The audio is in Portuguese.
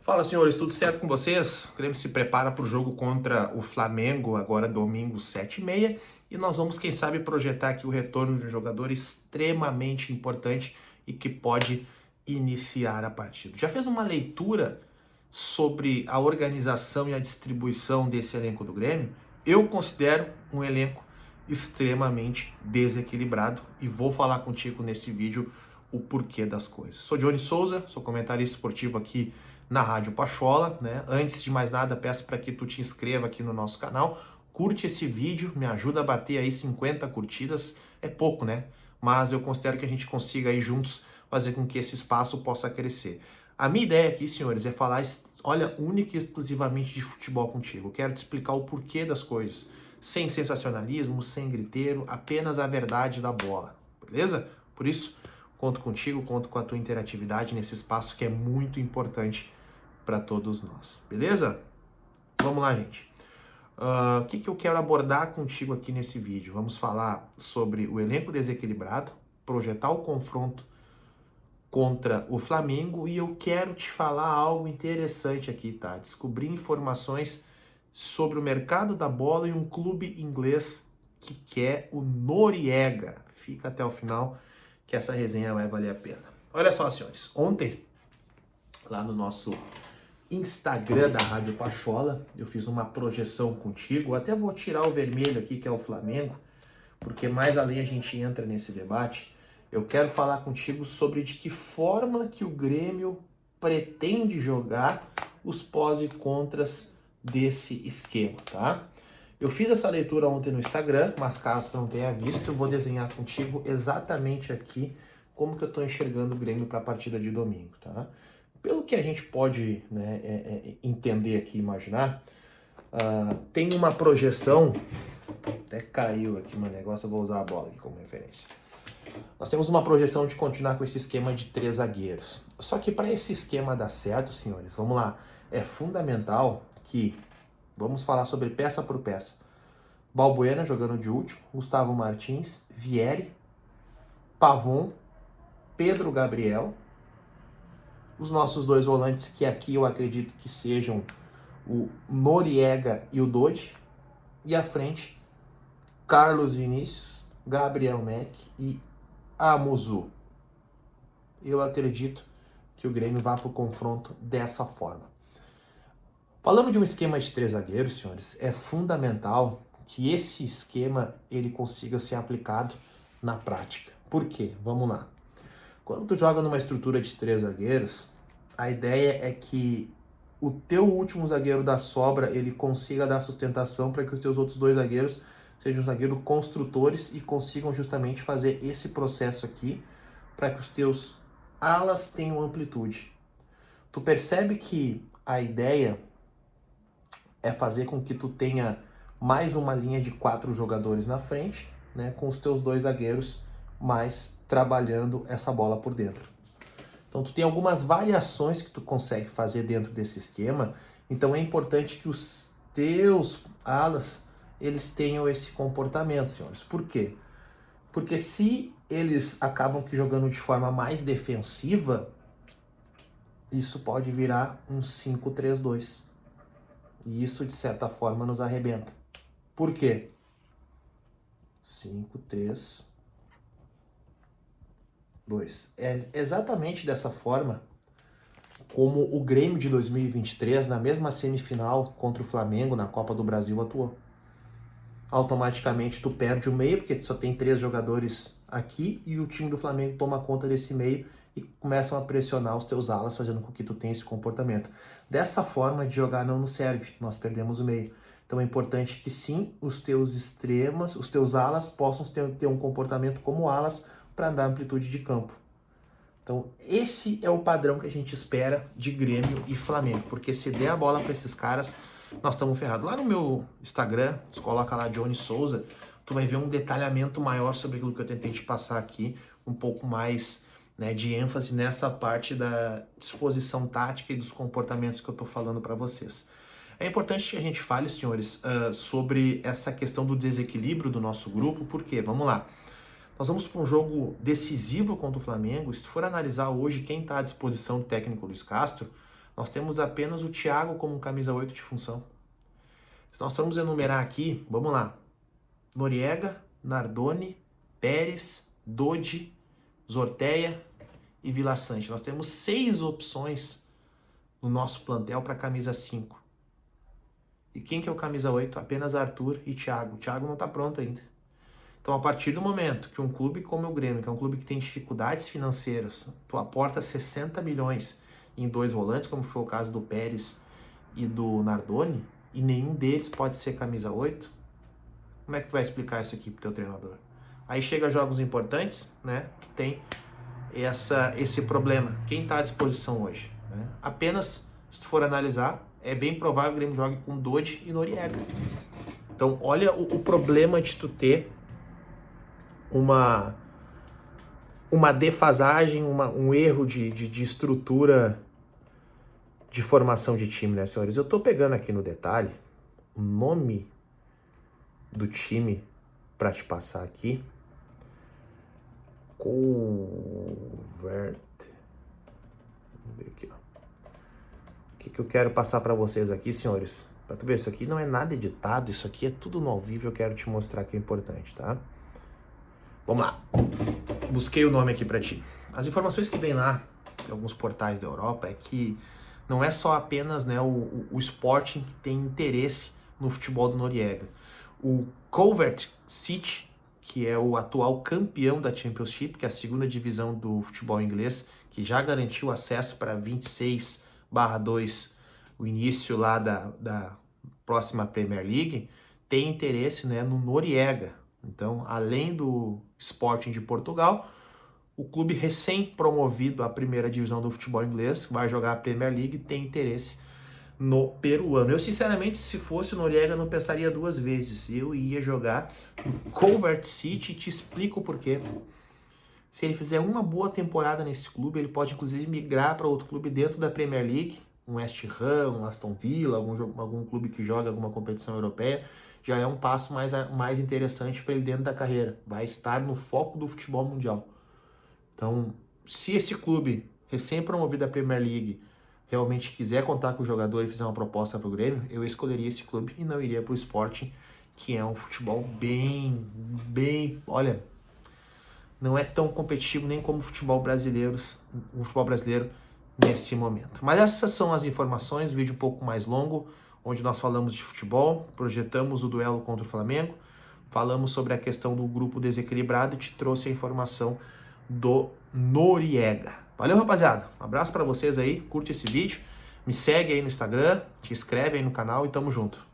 Fala, senhores, tudo certo com vocês? O Grêmio se prepara para o jogo contra o Flamengo, agora domingo, 7h30, e nós vamos, quem sabe, projetar aqui o retorno de um jogador extremamente importante e que pode iniciar a partida. Já fez uma leitura sobre a organização e a distribuição desse elenco do Grêmio? Eu considero um elenco extremamente desequilibrado e vou falar contigo nesse vídeo o porquê das coisas. Sou Johnny Souza, sou comentarista esportivo aqui na Rádio Pachola, né? Antes de mais nada, peço para que tu te inscreva aqui no nosso canal, curte esse vídeo, me ajuda a bater aí 50 curtidas, é pouco, né? Mas eu considero que a gente consiga aí juntos fazer com que esse espaço possa crescer. A minha ideia aqui, senhores, é falar, olha, única e exclusivamente de futebol contigo. Eu quero te explicar o porquê das coisas, sem sensacionalismo, sem griteiro, apenas a verdade da bola, beleza? Por isso, conto contigo, conto com a tua interatividade nesse espaço que é muito importante para todos nós, beleza? Vamos lá, gente. O que eu quero abordar contigo aqui nesse vídeo? Vamos falar sobre o elenco desequilibrado, projetar o confronto contra o Flamengo e eu quero te falar algo interessante aqui, tá? Descobrir informações sobre o mercado da bola e um clube inglês que quer o Noriega. Fica até o final que essa resenha vai valer a pena. Olha só, senhores, ontem, lá no nosso Instagram da Rádio Pachola, eu fiz uma projeção contigo, até vou tirar o vermelho aqui, que é o Flamengo, porque mais além a gente entra nesse debate, eu quero falar contigo sobre de que forma que o Grêmio pretende jogar os pós e contras desse esquema, tá? Eu fiz essa leitura ontem no Instagram, mas caso tu não tenha visto, eu vou desenhar contigo exatamente aqui como que eu tô enxergando o Grêmio para a partida de domingo, tá? Pelo que a gente pode, né, entender aqui, imaginar, tem uma projeção, até caiu aqui meu negócio, eu vou usar a bola aqui como referência. Nós temos uma projeção de continuar com esse esquema de 3 zagueiros. Só que para esse esquema dar certo, senhores, vamos lá, é fundamental que, vamos falar sobre peça por peça, Balbuena jogando de último, Gustavo Martins, Vieri, Pavon, Pedro Gabriel, os nossos dois volantes, que aqui eu acredito que sejam o Noriega e o Dodi, e à frente, Carlos Vinícius, Gabriel Mack e Amuzu. Eu acredito que o Grêmio vá para o confronto dessa forma. Falando de um esquema de 3 zagueiros, senhores, é fundamental que esse esquema ele consiga ser aplicado na prática. Por quê? Vamos lá. Quando tu joga numa estrutura de 3 zagueiros, a ideia é que o teu último zagueiro da sobra ele consiga dar sustentação para que os teus outros 2 zagueiros sejam zagueiros construtores e consigam justamente fazer esse processo aqui para que os teus alas tenham amplitude. Tu percebe que a ideia é fazer com que tu tenha mais uma linha de 4 jogadores na frente, né, com os teus 2 zagueiros mais trabalhando essa bola por dentro. Então tu tem algumas variações que tu consegue fazer dentro desse esquema, então é importante que os teus alas eles tenham esse comportamento, senhores. Por quê? Porque se eles acabam que jogando de forma mais defensiva, isso pode virar um 5-3-2. E isso, de certa forma, nos arrebenta. Por quê? 5-3-2. É exatamente dessa forma como o Grêmio de 2023, na mesma semifinal contra o Flamengo na Copa do Brasil, atuou. Automaticamente tu perde o meio, porque tu só tem 3 jogadores aqui e o time do Flamengo toma conta desse meio e começam a pressionar os teus alas, fazendo com que tu tenha esse comportamento. Dessa forma de jogar não nos serve, nós perdemos o meio. Então é importante que sim, os teus extremas, os teus alas possam ter um comportamento como alas para dar amplitude de campo. Então esse é o padrão que a gente espera de Grêmio e Flamengo, porque se der a bola para esses caras, nós estamos ferrados. Lá no meu Instagram, você coloca lá Johnny Souza, tu vai ver um detalhamento maior sobre aquilo que eu tentei te passar aqui, um pouco mais, né, de ênfase nessa parte da disposição tática e dos comportamentos que eu estou falando para vocês. É importante que a gente fale, senhores, sobre essa questão do desequilíbrio do nosso grupo, porque, vamos lá, nós vamos para um jogo decisivo contra o Flamengo. Se tu for analisar hoje quem está à disposição do técnico Luiz Castro, nós temos apenas o Thiago como camisa 8 de função. Se nós formos enumerar aqui, vamos lá. Noriega, Nardoni, Pérez, Dodi, Zorteia e Vila Sante. Nós temos 6 opções no nosso plantel para camisa 5. E quem que é o camisa 8? Apenas Arthur e Thiago. O Thiago não está pronto ainda. Então, a partir do momento que um clube como o Grêmio, que é um clube que tem dificuldades financeiras, tu aporta 60 milhões em 2 volantes, como foi o caso do Pérez e do Nardoni, e nenhum deles pode ser camisa 8, como é que tu vai explicar isso aqui pro teu treinador? Aí chega jogos importantes, né? Tu tem esse problema. Quem está à disposição hoje? Né? Apenas, se tu for analisar, é bem provável que o Grêmio jogue com Dodi e Noriega. Então, olha o problema de tu ter uma defasagem, um erro de estrutura de formação de time, né, senhores? Eu tô pegando aqui no detalhe o nome do time para te passar aqui. Vamos ver aqui, ó. O que eu quero passar para vocês aqui, senhores? Para tu ver, isso aqui não é nada editado, isso aqui é tudo no ao vivo, eu quero te mostrar que é importante, tá? Vamos lá. Busquei o nome aqui para ti. As informações que vem lá de alguns portais da Europa é que não é só apenas, né, o Sporting que tem interesse no futebol do Noriega. O Coventry City, que é o atual campeão da Championship, que é a segunda divisão do futebol inglês, que já garantiu acesso para 26/2, o início lá da próxima Premier League, tem interesse, né, no Noriega. Então, além do Sporting de Portugal, o clube recém-promovido à primeira divisão do futebol inglês, vai jogar a Premier League, tem interesse no peruano. Eu, sinceramente, se fosse o Noriega, não pensaria 2 vezes. Eu ia jogar no Coventry City e te explico o porquê. Se ele fizer uma boa temporada nesse clube, ele pode, inclusive, migrar para outro clube dentro da Premier League, um West Ham, um Aston Villa, algum clube que joga alguma competição europeia, já é um passo mais interessante para ele dentro da carreira. Vai estar no foco do futebol mundial. Então, se esse clube, recém-promovido à Premier League, realmente quiser contar com o jogador e fizer uma proposta para o Grêmio, eu escolheria esse clube e não iria para o Sporting, que é um futebol bem, olha, não é tão competitivo nem como o futebol brasileiro nesse momento. Mas essas são as informações, vídeo um pouco mais longo, onde nós falamos de futebol, projetamos o duelo contra o Flamengo, falamos sobre a questão do grupo desequilibrado e te trouxe a informação do Noriega. Valeu, rapaziada. Um abraço para vocês aí, curte esse vídeo, me segue aí no Instagram, te inscreve aí no canal e tamo junto.